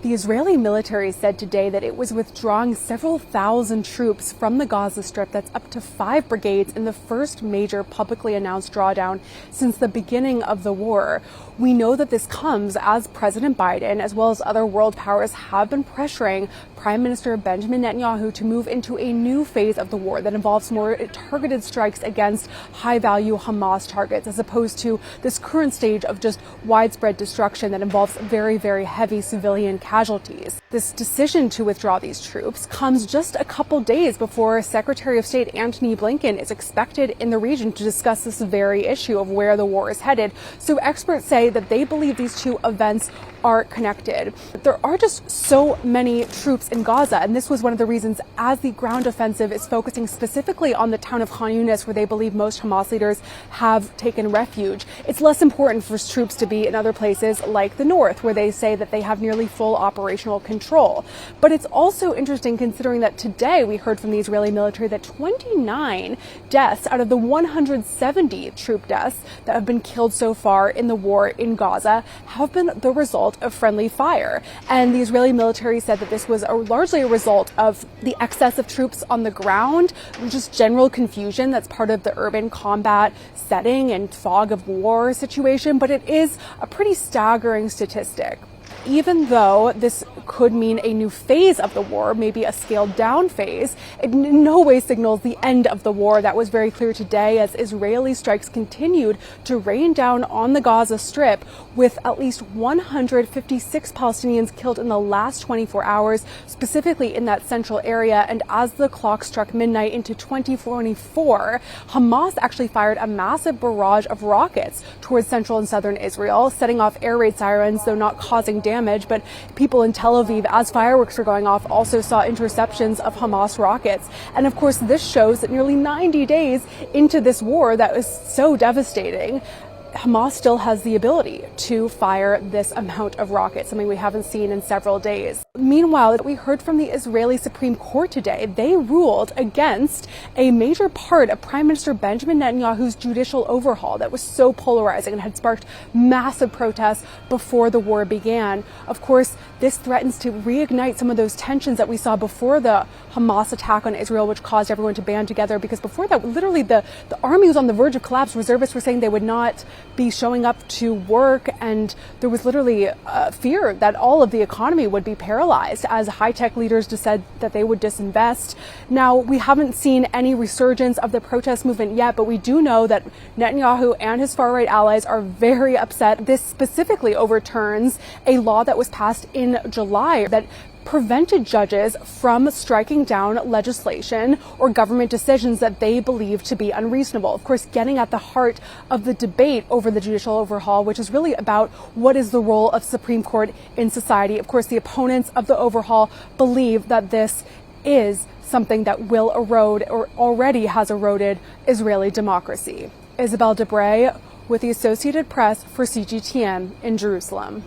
The Israeli military said today that it was withdrawing several thousand troops from the Gaza Strip. That's up to 5 brigades in the first major publicly announced drawdown since the beginning of the war. We know that this comes as President Biden, as well as other world powers, have been pressuring Prime Minister Benjamin Netanyahu to move into a new phase of the war that involves more targeted strikes against high-value Hamas targets, as opposed to this current stage of just widespread destruction that involves very, very heavy civilian casualties. This decision to withdraw these troops comes just a couple days before Secretary of State Antony Blinken is expected in the region to discuss this very issue of where the war is headed. So experts say that they believe these two events are connected. There are just so many troops in Gaza, and this was one of the reasons as the ground offensive is focusing specifically on the town of Khan Yunis, where they believe most Hamas leaders have taken refuge. It's less important for troops to be in other places like the north, where they say that they have nearly full operational control. But it's also interesting considering that today we heard from the Israeli military that 29 deaths out of the 170 troop deaths that have been killed so far in the war in Gaza have been the result of friendly fire. And the Israeli military said that this was largely a result of the excess of troops on the ground, just general confusion that's part of the urban combat setting and fog of war situation. But it is a pretty staggering statistic. Even though this could mean a new phase of the war, maybe a scaled down phase, it in no way signals the end of the war. That was very clear today as Israeli strikes continued to rain down on the Gaza Strip, with at least 156 Palestinians killed in the last 24 hours, specifically in that central area. And as the clock struck midnight into 2024, Hamas actually fired a massive barrage of rockets towards central and southern Israel, setting off air raid sirens, though not causing damage. But people in Tel Aviv, as fireworks were going off, also saw interceptions of Hamas rockets. And of course, this shows that nearly 90 days into this war that was so devastating, Hamas still has the ability to fire this amount of rockets, something we haven't seen in several days. Meanwhile, we heard from the Israeli Supreme Court today. They ruled against a major part of Prime Minister Benjamin Netanyahu's judicial overhaul that was so polarizing and had sparked massive protests before the war began. Of course, this threatens to reignite some of those tensions that we saw before the Hamas attack on Israel, which caused everyone to band together, because before that, literally the army was on the verge of collapse. Reservists were saying they would not be showing up to work, and there was literally fear that all of the economy would be paralyzed as high-tech leaders just said that they would disinvest. Now, we haven't seen any resurgence of the protest movement yet, but we do know that Netanyahu and his far-right allies are very upset. This specifically overturns a law that was passed in July that prevented judges from striking down legislation or government decisions that they believe to be unreasonable. Of course, getting at the heart of the debate over the judicial overhaul, which is really about what is the role of Supreme Court in society. Of course, the opponents of the overhaul believe that this is something that will erode or already has eroded Israeli democracy. Isabel Debray with the Associated Press for CGTN in Jerusalem.